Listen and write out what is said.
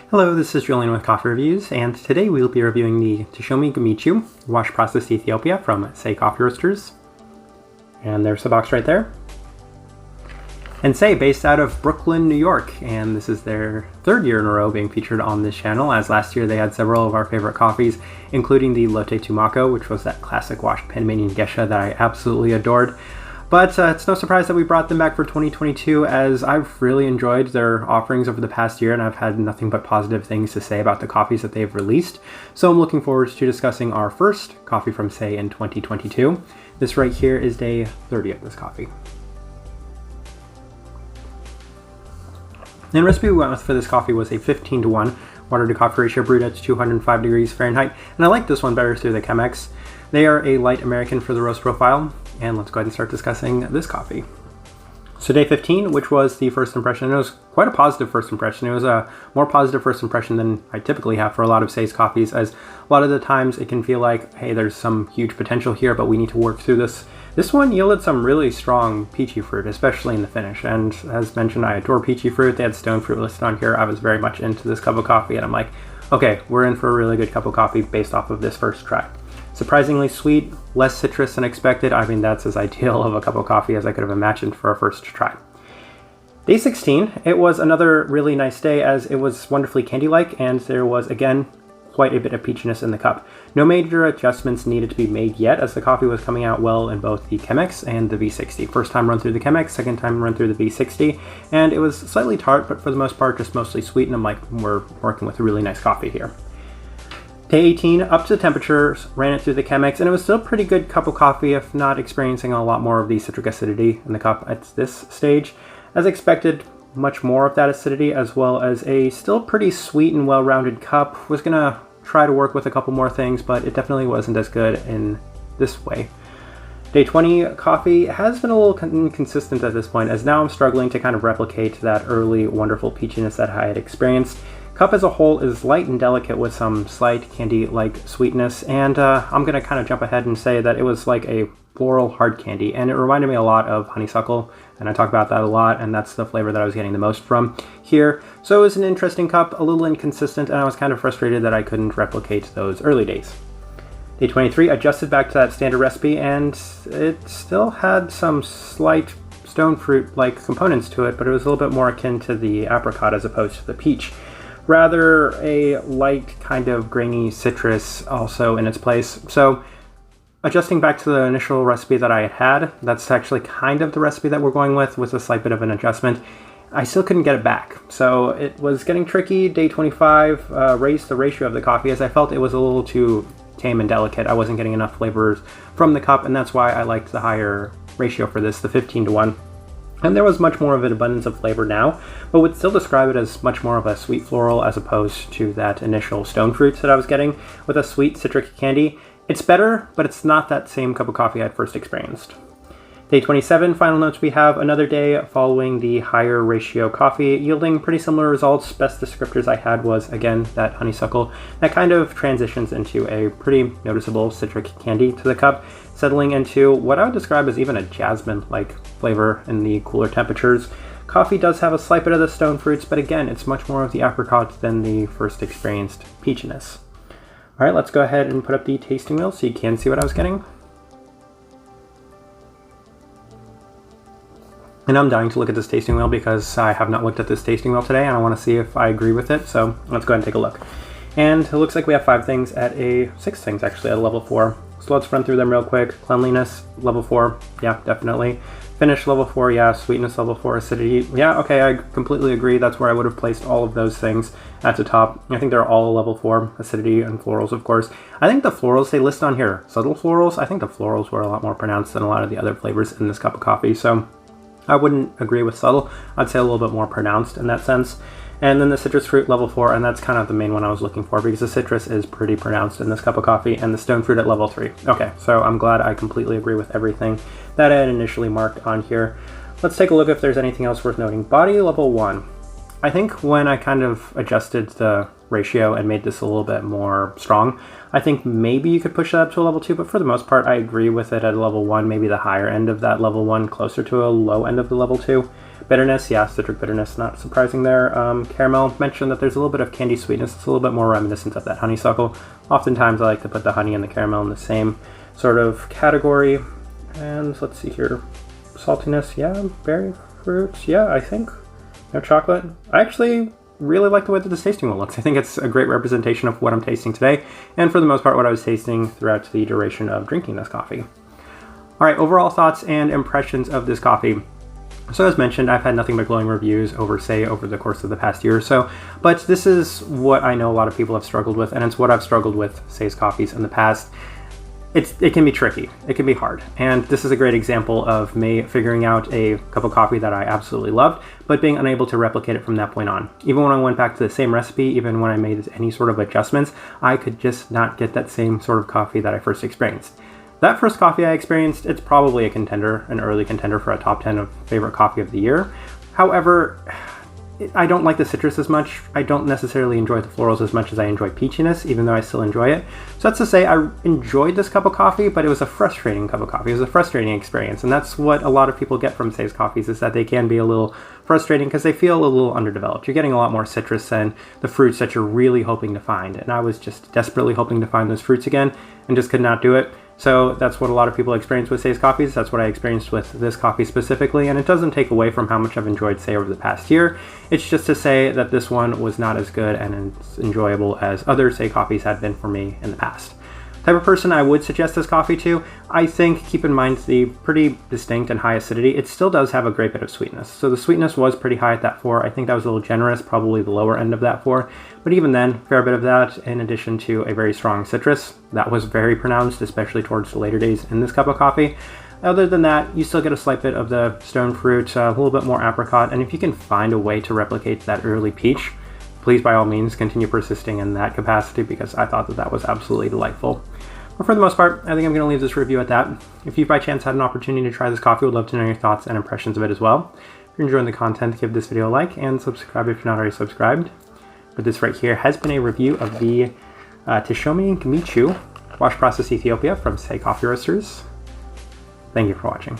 Hello, this is Julian with Coffee Reviews, and today we'll be reviewing the Teshome Gemechu Wash Processed Ethiopia from Say Coffee Roasters. And there's the box right there. And Say, based out of Brooklyn, New York, and this is their third year in a row being featured on this channel, as last year they had several of our favorite coffees, including the Latte Tumako, which was that classic washed Panamanian geisha that I absolutely adored. But it's no surprise that we brought them back for 2022, as I've really enjoyed their offerings over the past year and I've had nothing but positive things to say about the coffees that they've released. So I'm looking forward to discussing our first coffee from Say in 2022. This right here is day 30 of this coffee. And the recipe we went with for this coffee was a 15:1 water to coffee ratio brewed at 205 degrees Fahrenheit. And I like this one better through the Chemex. They are a light American for the roast profile. And let's go ahead and start discussing this coffee. So day 15, which was the first impression, it was quite a positive first impression. It was a more positive first impression than I typically have for a lot of Say's coffees, as a lot of the times it can feel like, hey, there's some huge potential here, but we need to work through this. This one yielded some really strong peachy fruit, especially in the finish. And as mentioned, I adore peachy fruit. They had stone fruit listed on here. I was very much into this cup of coffee, and I'm like, okay, we're in for a really good cup of coffee based off of this first try. Surprisingly sweet, less citrus than expected. I mean, that's as ideal of a cup of coffee as I could have imagined for a first try. Day 16, it was another really nice day, as it was wonderfully candy-like, and there was, again, quite a bit of peachiness in the cup. No major adjustments needed to be made yet, as the coffee was coming out well in both the Chemex and the V60. First time run through the Chemex, second time run through the V60, and it was slightly tart, but for the most part, just mostly sweet, and I'm like, we're working with a really nice coffee here. Day 18, up to the temperatures, ran it through the Chemex, and it was still a pretty good cup of coffee, if not experiencing a lot more of the citric acidity in the cup at this stage. As expected, much more of that acidity, as well as a still pretty sweet and well-rounded cup. Was gonna try to work with a couple more things, but it definitely wasn't as good in this way. Day 20 coffee has been a little inconsistent at this point, as now I'm struggling to kind of replicate that early wonderful peachiness that I had experienced. Cup as a whole is light and delicate with some slight candy-like sweetness, and I'm going to kind of jump ahead and say that it was like a floral hard candy, and it reminded me a lot of honeysuckle, and I talk about that a lot, and that's the flavor that I was getting the most from here. So it was an interesting cup, a little inconsistent, and I was kind of frustrated that I couldn't replicate those early days. Day 23, adjusted back to that standard recipe, and it still had some slight stone fruit-like components to it, but it was a little bit more akin to the apricot as opposed to the peach. Rather a light kind of grainy citrus also in its place. So adjusting back to the initial recipe that I had, that's actually kind of the recipe that we're going with a slight bit of an adjustment. I still couldn't get it back. So it was getting tricky. Day 25 raised the ratio of the coffee, as I felt it was a little too tame and delicate. I wasn't getting enough flavors from the cup, and that's why I liked the higher ratio for this, the 15:1. And there was much more of an abundance of flavor now, but would still describe it as much more of a sweet floral as opposed to that initial stone fruits that I was getting with a sweet citric candy. It's better, but it's not that same cup of coffee I'd first experienced. Day 27, final notes, we have another day following the higher ratio coffee, yielding pretty similar results. Best descriptors I had was, again, that honeysuckle. That kind of transitions into a pretty noticeable citric candy to the cup, settling into what I would describe as even a jasmine-like flavor in the cooler temperatures. Coffee does have a slight bit of the stone fruits, but again, it's much more of the apricot than the first experienced peachiness. All right, let's go ahead and put up the tasting wheel so you can see what I was getting. And I'm dying to look at this tasting wheel because I have not looked at this tasting wheel today and I want to see if I agree with it. So let's go ahead and take a look. And it looks like we have 5 things at a 6 things actually at a level 4. So let's run through them real quick. Cleanliness, level 4. Yeah, definitely. Finish, level 4. Yeah. Sweetness, level 4. Acidity. Yeah, okay, I completely agree. That's where I would have placed all of those things at the top. I think they're all level 4. Acidity and florals, of course. I think the florals they list on here, subtle florals, I think the florals were a lot more pronounced than a lot of the other flavors in this cup of coffee. So I wouldn't agree with subtle. I'd say a little bit more pronounced in that sense. And then the citrus fruit level 4, and that's kind of the main one I was looking for because the citrus is pretty pronounced in this cup of coffee, and the stone fruit at level 3. Okay, so I'm glad I completely agree with everything that I had initially marked on here. Let's take a look if there's anything else worth noting. Body level 1. I think when I kind of adjusted the ratio and made this a little bit more strong, I think maybe you could push that up to a level 2, but for the most part, I agree with it at a level 1, maybe the higher end of that level 1, closer to a low end of the level 2. Bitterness, yeah, citric bitterness, not surprising there. Caramel, mentioned that there's a little bit of candy sweetness. It's a little bit more reminiscent of that honeysuckle. Oftentimes I like to put the honey and the caramel in the same sort of category. And let's see here. Saltiness, yeah, berry fruits, yeah, I think. No chocolate. I actually really like the way that this tasting wheel looks. I think it's a great representation of what I'm tasting today, and for the most part what I was tasting throughout the duration of drinking this coffee. Alright, overall thoughts and impressions of this coffee. So as mentioned, I've had nothing but glowing reviews over the course of the past year or so, but this is what I know a lot of people have struggled with, and it's what I've struggled with Say's coffees in the past. It can be tricky, it can be hard, and this is a great example of me figuring out a cup of coffee that I absolutely loved, but being unable to replicate it from that point on. Even when I went back to the same recipe, even when I made any sort of adjustments, I could just not get that same sort of coffee that I first experienced. That first coffee I experienced, it's probably a contender, an early contender for a top 10 of favorite coffee of the year. However, I don't like the citrus as much. I don't necessarily enjoy the florals as much as I enjoy peachiness, even though I still enjoy it. So that's to say, I enjoyed this cup of coffee, but it was a frustrating cup of coffee. It was a frustrating experience, and that's what a lot of people get from Say's coffees, is that they can be a little frustrating because they feel a little underdeveloped. You're getting a lot more citrus than the fruits that you're really hoping to find, and I was just desperately hoping to find those fruits again, and just could not do it. So that's what a lot of people experience with Say's coffees. That's what I experienced with this coffee specifically, and it doesn't take away from how much I've enjoyed Say over the past year. It's just to say that this one was not as good and as enjoyable as other Say coffees had been for me in the past. Type of person I would suggest this coffee to, I think, keep in mind the pretty distinct and high acidity. It still does have a great bit of sweetness. So the sweetness was pretty high at that 4. I think that was a little generous, probably the lower end of that 4. But even then, fair bit of that, in addition to a very strong citrus. That was very pronounced, especially towards the later days in this cup of coffee. Other than that, you still get a slight bit of the stone fruit, a little bit more apricot, and if you can find a way to replicate that early peach, please by all means continue persisting in that capacity, because I thought that that was absolutely delightful. But for the most part, I think I'm going to leave this review at that. If you by chance had an opportunity to try this coffee, would love to know your thoughts and impressions of it as well. If you're enjoying the content, give this video a like and subscribe if you're not already subscribed. But this right here has been a review of the Teshome Gemechu Wash Process Ethiopia from Say Coffee Roasters. Thank you for watching.